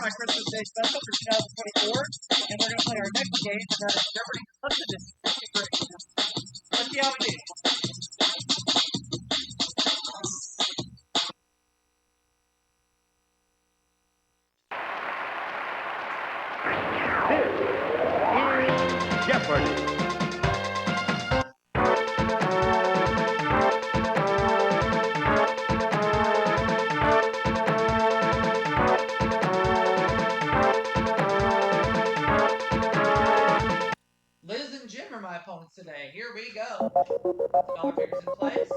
my Christmas Day special for 2024, and we're going to play our next game, and that is Jeopardy! Deluxe Edition. Let's see how we do. This is Jeopardy! My opponents today. Here we go. Dollar figures in place.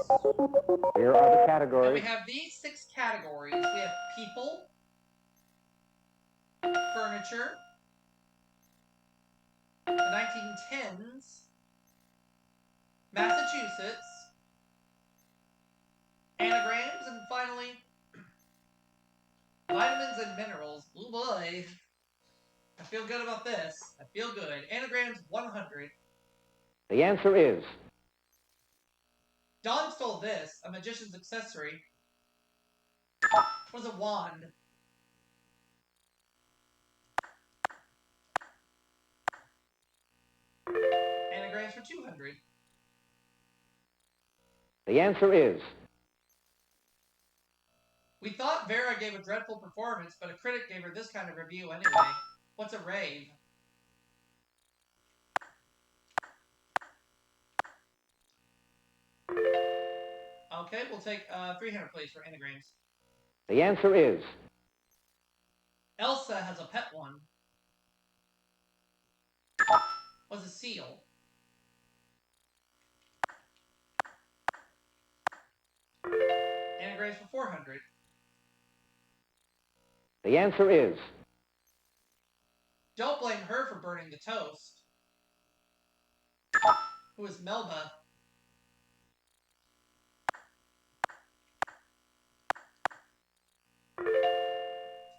Here are the categories. And we have these 6 categories. We have people, furniture, the 1910s, Massachusetts, anagrams, and finally, vitamins and minerals. Oh boy. I feel good about this. I feel good. Anagrams 100. The answer is... Don stole this, a magician's accessory. What is a wand? Anagrams for 200. The answer is... We thought Vera gave a dreadful performance, but a critic gave her this kind of review anyway. What's a rave? Okay, we'll take 300, please, for anagrams. The answer is... Elsa has a pet one. Was a seal. Anagrams for 400. The answer is... Don't blame her for burning the toast. Who is Melba?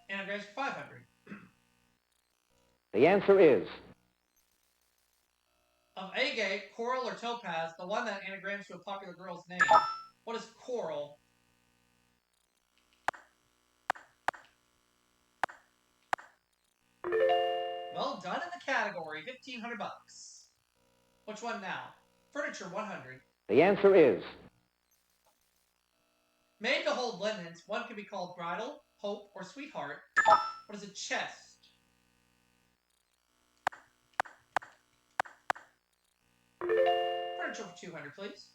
Anagrams for 500. The answer is... Of agate, coral, or topaz, the one that anagrams to a popular girl's name. What is coral? Well done in the category, 1,500 bucks. Which one now? Furniture 100. The answer is... Made to hold linens, one can be called bridal, hope, or sweetheart. What is a chest? Furniture for 200, please.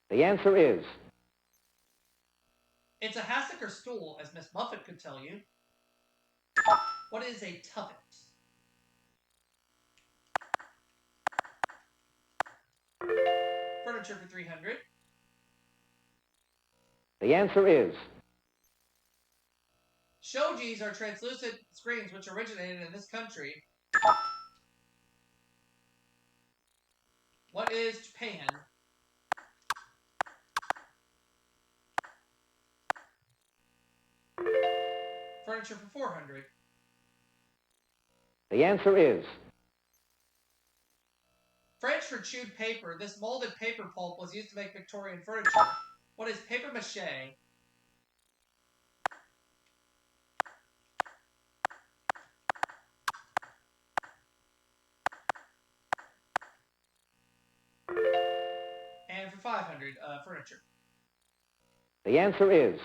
The answer is... It's a hassock or stool, as Miss Muffet could tell you. What is a tuffet? Furniture for 300. The answer is... Shojis are translucent screens which originated in this country. What is Japan? Furniture for 400. The answer is... French for chewed paper. This molded paper pulp was used to make Victorian furniture. What is paper mache? And for 500, furniture. The answer is...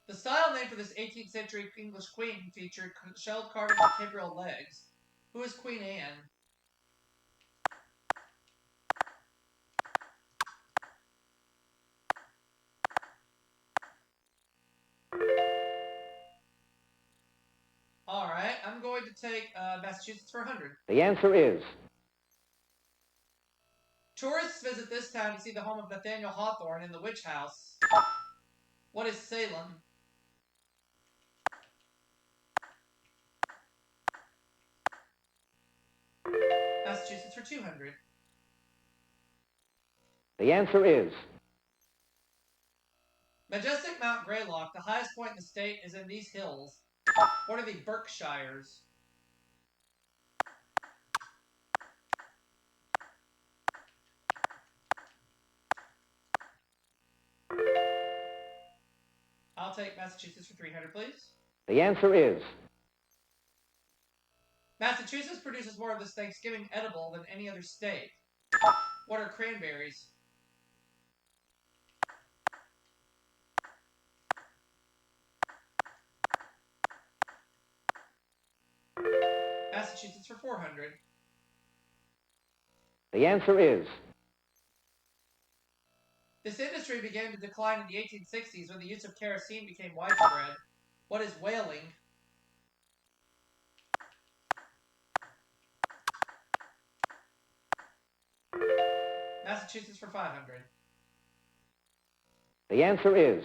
The style name for this 18th century English queen featured shelled carvings with cabriole legs. Who is Queen Anne? Alright, I'm going to take Massachusetts for 100. The answer is... Tourists visit this town to see the home of Nathaniel Hawthorne in the Witch House. What is Salem? Massachusetts for 200. The answer is... Majestic Mount Greylock, the highest point in the state, is in these hills. What are the Berkshires? I'll I'll take Massachusetts for 300, please. The answer is Massachusetts produces more of this Thanksgiving edible than any other state. What are cranberries? Massachusetts for 400. the answer is This industry began to decline in the 1860s when the use of kerosene became widespread. What is whaling? Massachusetts for 500. the answer is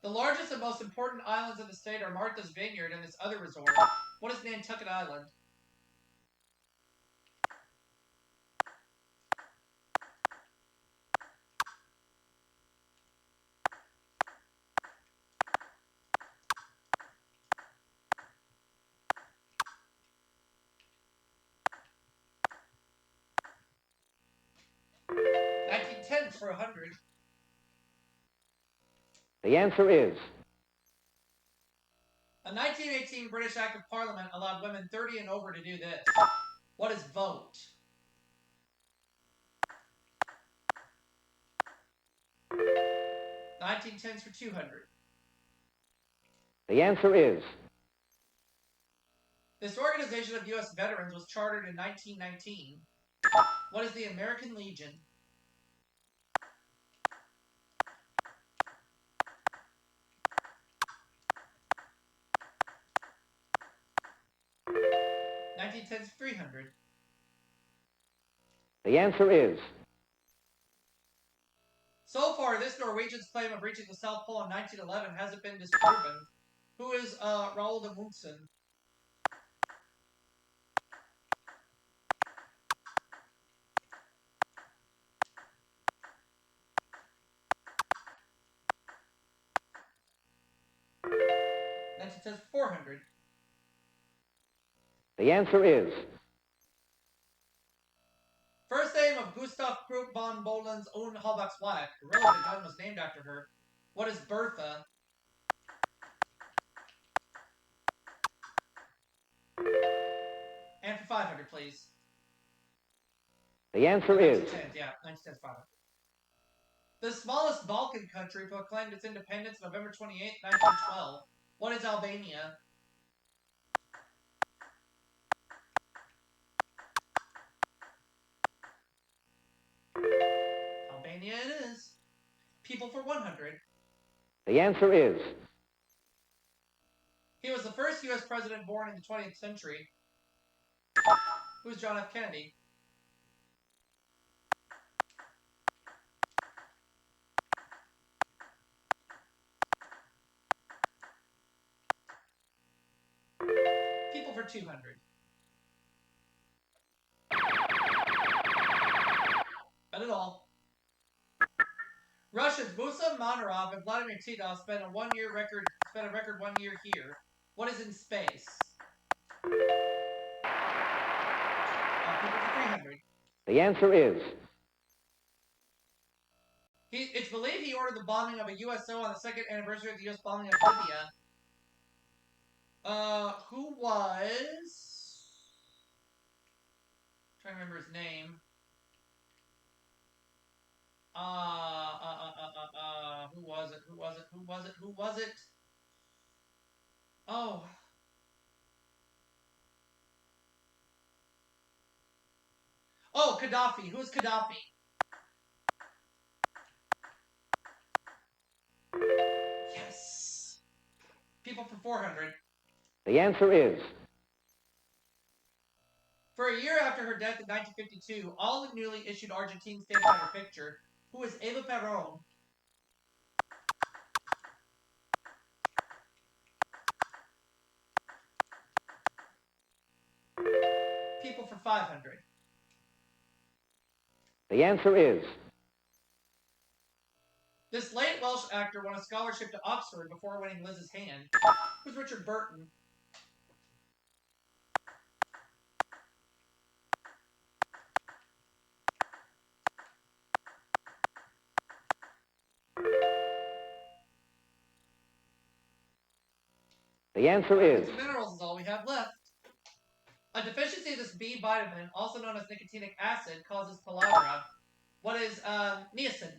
The largest and most important islands in the state are Martha's Vineyard and its other resort. What is Nantucket Island? $19.10 for 100. the answer is A 1918 British Act of Parliament allowed women 30 and over to do this. What is vote? $19.10 for 200. the answer is This organization of U.S. veterans was chartered in 1919. What is the American Legion? $19.10 for 300. the answer is So far, this Norwegian's claim of reaching the South Pole in 1911 hasn't been disproven. Who is Raoul de Munson? $19.10 for 400. the answer is First name of Gustav Krupp von Bohlen's own Halbach's wife. Really, the gun was named after her. What is Bertha? And for 500, please. the answer is 1910, yeah, 1910 500. The smallest Balkan country proclaimed its independence November 28, 1912. What is Albania? Albania it is. People for 100. the answer is He was the first U.S. president born in the 20th century. Who's John F. Kennedy? People for 200. Bet it all. Russians Musa Manarov and Vladimir Titov spent a record 1 year here. What is in space? People for 300. the answer is It's believed he ordered the bombing of a USO on the second anniversary of the U.S. bombing of Libya. Who was... I'm trying to remember his name. Who was it? Oh. Oh, Gaddafi. Who's Gaddafi? Yes. People for 400. the answer is For a year after her death in 1952, all the newly issued Argentine stamps had her picture. Who is Eva Perón? People for 500. the answer is This late Welsh actor won a scholarship to Oxford before winning Liz's hand. Who's Richard Burton? The answer is. Minerals is all we have left. A deficiency of this B vitamin, also known as nicotinic acid, causes pellagra. What is niacin?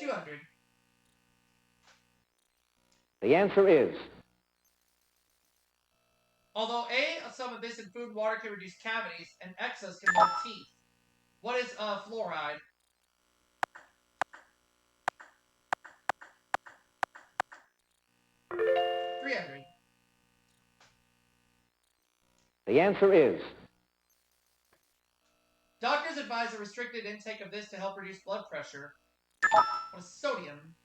$200. The answer is. Although some of this in food and water can reduce cavities, and excess can mold teeth. What is fluoride? $300. The answer is. Doctors advise a restricted intake of this to help reduce blood pressure. What is sodium?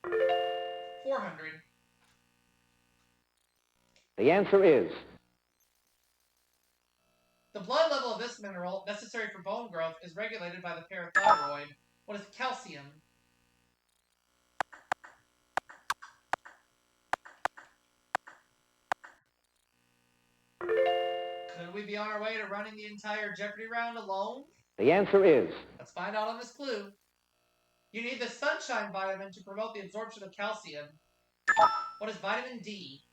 $400. The answer is. The blood level of this mineral, necessary for bone growth, is regulated by the parathyroid. What is calcium? Could we be on our way to running the entire Jeopardy round alone? The answer is. Let's find out on this clue. You need the sunshine vitamin to promote the absorption of calcium. What is vitamin D?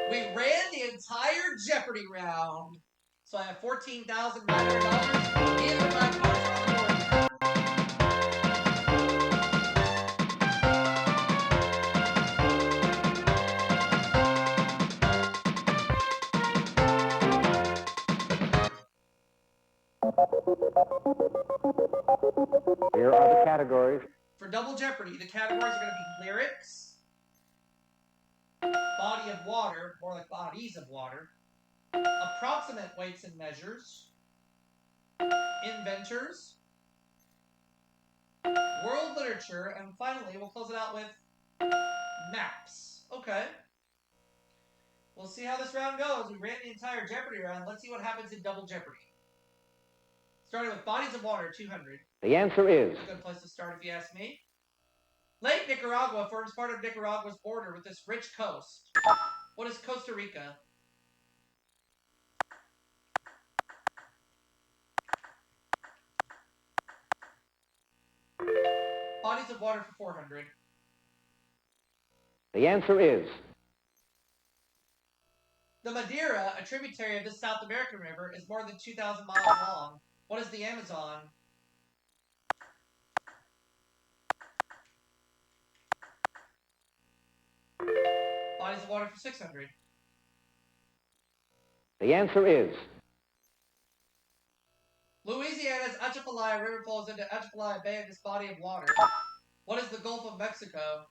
We ran the entire Jeopardy round. So I have $14,900 in my pocket. Here are the categories. For Double Jeopardy, the categories are going to be lyrics, body of water, more like bodies of water, approximate weights and measures, inventors, world literature, and finally, we'll close it out with maps. Okay. We'll see how this round goes. We ran the entire Jeopardy round. Let's see what happens in Double Jeopardy. Starting with bodies of water, 200. The answer is. A good place to start if you ask me. Lake Nicaragua forms part of Nicaragua's border with this rich coast. What is Costa Rica? Bodies of water for 400. The answer is. The Madeira, a tributary of this South American river, is more than 2,000 miles long. What is the Amazon? Bodies of water for 600. The answer is. Louisiana's Atchafalaya River flows into Atchafalaya Bay in this body of water. What is the Gulf of Mexico?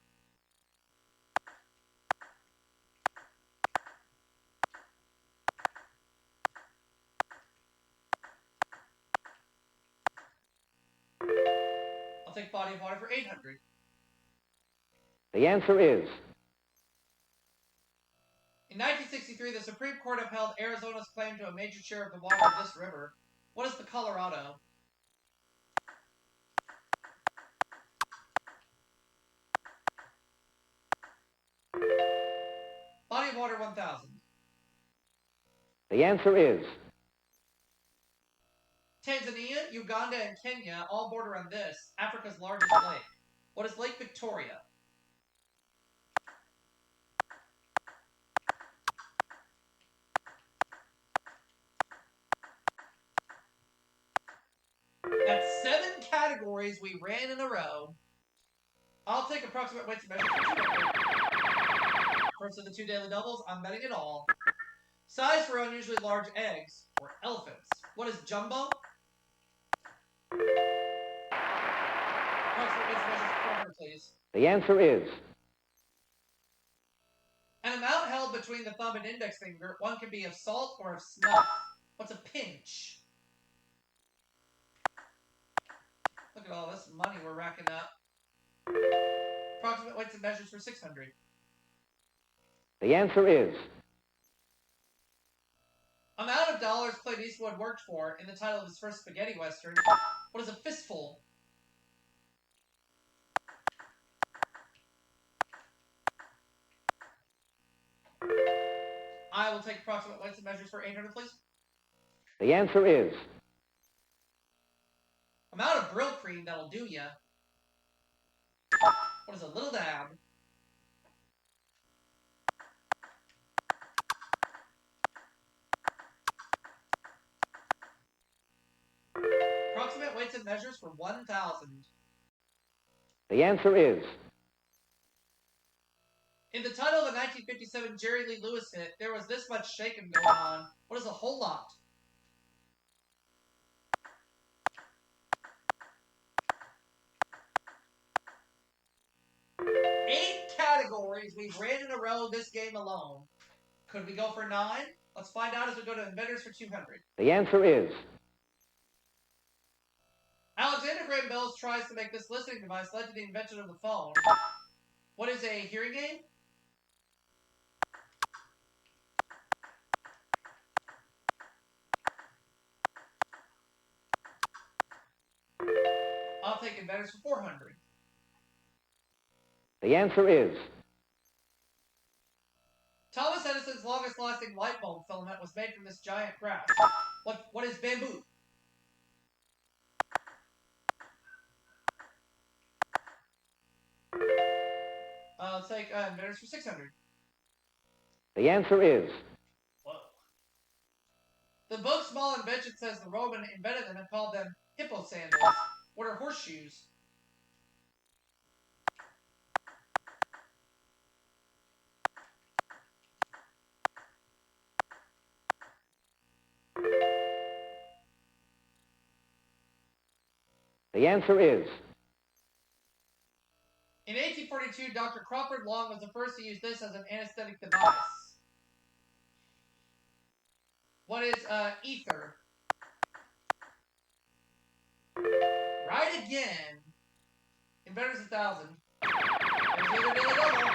I'll take body of water for 800. The answer is. In 1963, the Supreme Court upheld Arizona's claim to a major share of the water of this river. What is the Colorado? Body of water 1,000. The answer is. Tanzania, Uganda, and Kenya all border on this, Africa's largest lake. What is Lake Victoria? That's 7 categories we ran in a row. I'll take approximate weights and measures. First of the 2 daily doubles, I'm betting it all. Size for unusually large eggs, or elephants. What is jumbo? Approximate weights and measures, 400, please. The answer is. An amount held between the thumb and index finger. One can be of salt or of snuff. What's a pinch? Look at all this money we're racking up. Approximate weights and measures for 600. The answer is. Amount of dollars Clint Eastwood worked for in the title of his first spaghetti western. What is a fistful? I will take approximate weights and measures for 800, please. The answer is I'm out of Brill cream that'll do ya. What is a little dab? Approximate weights and measures for 1,000. the answer is In the title of the 1957 Jerry Lee Lewis hit, there was this much shaking going on. What is a whole lot? Eight categories we've ran in a row this game alone. Could we go for 9? Let's find out as we go to inventors for 200. the answer is Alexander Graham Bell tries to make this listening device led to the invention of the phone. What is a hearing aid? I'll take inventors for 400. the answer is Thomas Edison's longest lasting light bulb filament was made from this giant grass. What is bamboo? Let's take inventors for 600. the answer is Whoa. The book Small Invention says the Roman invented them and called them hippo sandals. What are horseshoes? the answer is In 1842, Dr. Crawford Long was the first to use this as an anesthetic device. What is ether? Right again. Inventors 1,000. There's either nil or double.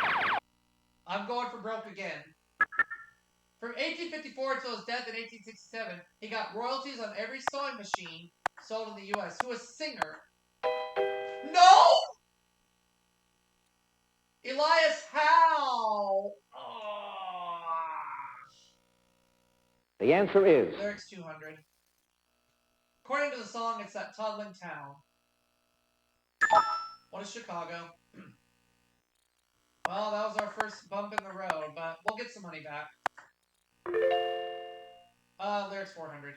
I'm going for broke again. From 1854 until his death in 1867, he got royalties on every sewing machine sold in the U.S. Who was a singer? No! Elias Howe! Oh. the answer is Lyrics 200. According to the song, it's that toddling town. What is Chicago? Well, that was our first bump in the road, but we'll get some money back. Lyrics 400.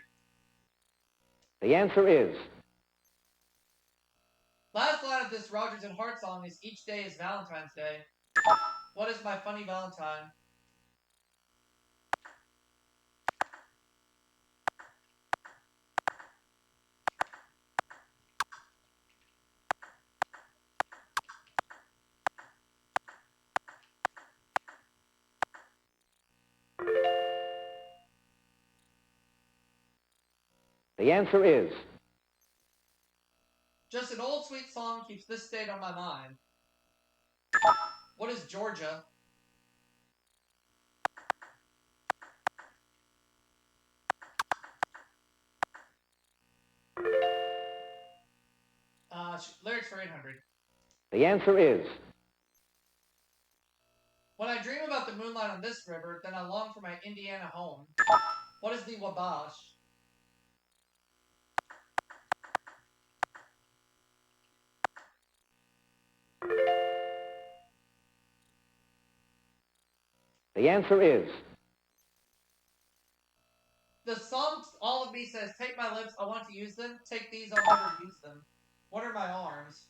the answer is Last line of this Rogers and Hart song is each day is Valentine's Day. What is my funny Valentine? the answer is Just an old sweet song keeps this state on my mind. What is Georgia? Lyrics for 800. the answer is When I dream about the moonlight on this river, then I long for my Indiana home. What is the Wabash? the answer is The song All of Me says, take my lips, I want to use them. Take these, I'll never use them. What are my arms?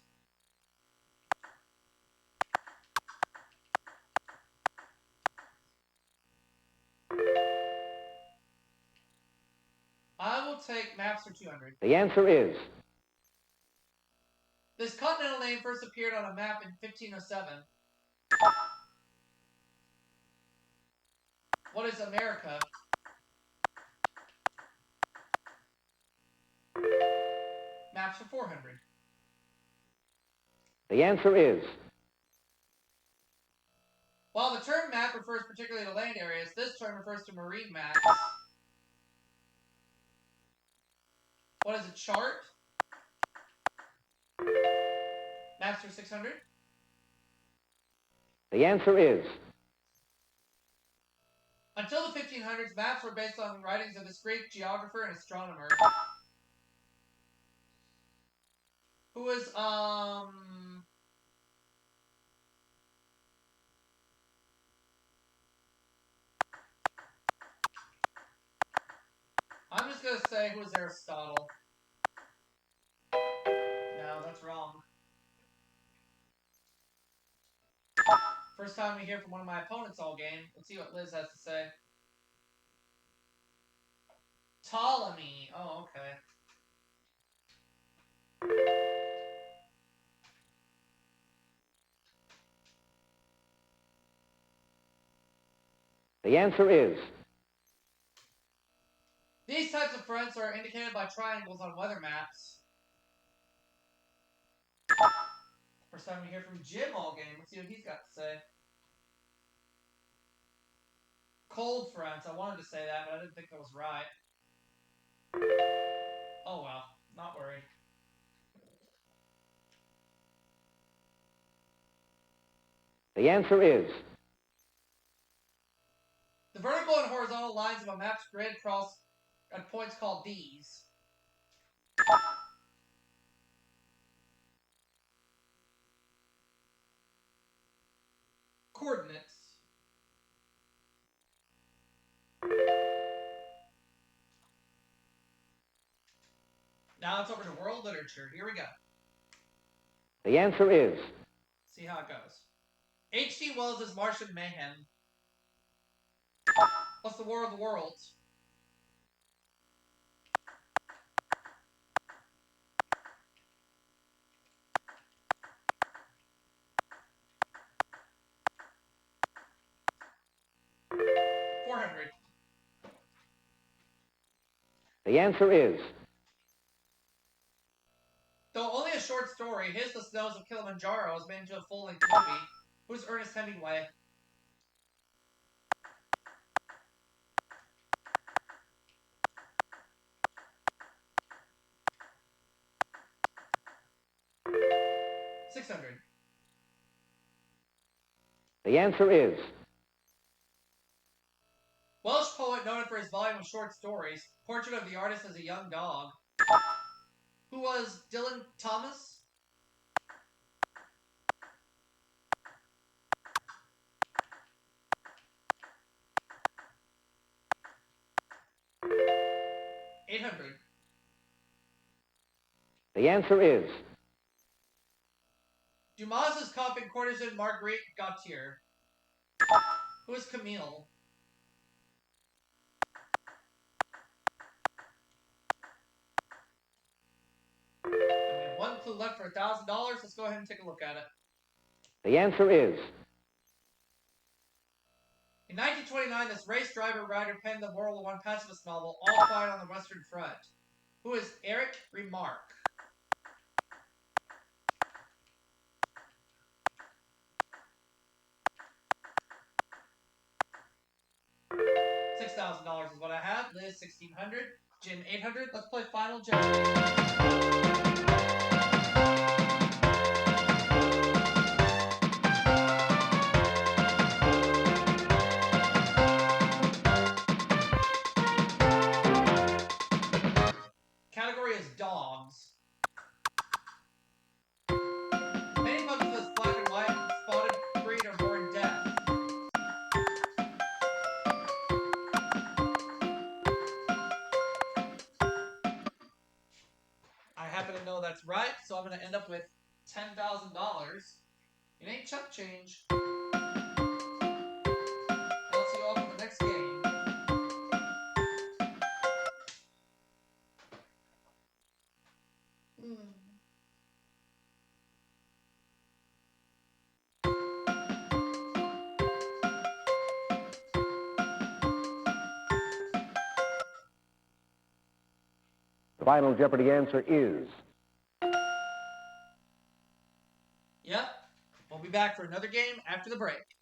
I will take maps for 200. the answer is This continental name first appeared on a map in 1507. What is America? Maps for 400. the answer is While the term map refers particularly to land areas, this term refers to marine maps. What is a chart? Maps for 600. the answer is Until the 1500s, maps were based on writings of this Greek geographer and astronomer. Who was, I'm just going to say who was Aristotle. No, that's wrong. First time we hear from one of my opponents all game. Let's see what Liz has to say. Ptolemy. Oh, okay. The answer is. These types of fronts are indicated by triangles on weather maps. First time we hear from Jim all game. Let's see what he's got to say. Cold fronts. I wanted to say that, but I didn't think that was right. Oh well, not worried. The answer is. The vertical and horizontal lines of a map's grid cross at points called Ds. Coordinates. Now it's over to world literature. Here we go. The answer is. See how it goes. H.G. Wells' Martian Mayhem. What's the War of the Worlds? $400. The answer is. Though only a short story, His The Snows of Kilimanjaro was made into a full-length movie. Who's Ernest Hemingway? $600. The answer is. Welsh poet noted for his volume of short stories, Portrait of the Artist as a Young Dog. Who was Dylan Thomas? $800. The answer is. Dumas's coffin courtesan Marguerite Gautier. Who is Camille? And we have one clue left for $1,000. Let's go ahead and take a look at it. The answer is. In 1929, this race driver writer penned the World War I pacifist novel, All Quiet on the Western Front. Who is Eric Remarque? $6,000 is what I have. Liz, $1,600. Jim, $800. Let's play Final Jeopardy. Category is dogs. Many puppies with black and white spotted breed are born deaf. I happen to know that's right, so I'm going to end up with $10,000. It ain't chump change. And let's go on to the next game. The final Jeopardy answer is. Yep. We'll be back for another game after the break.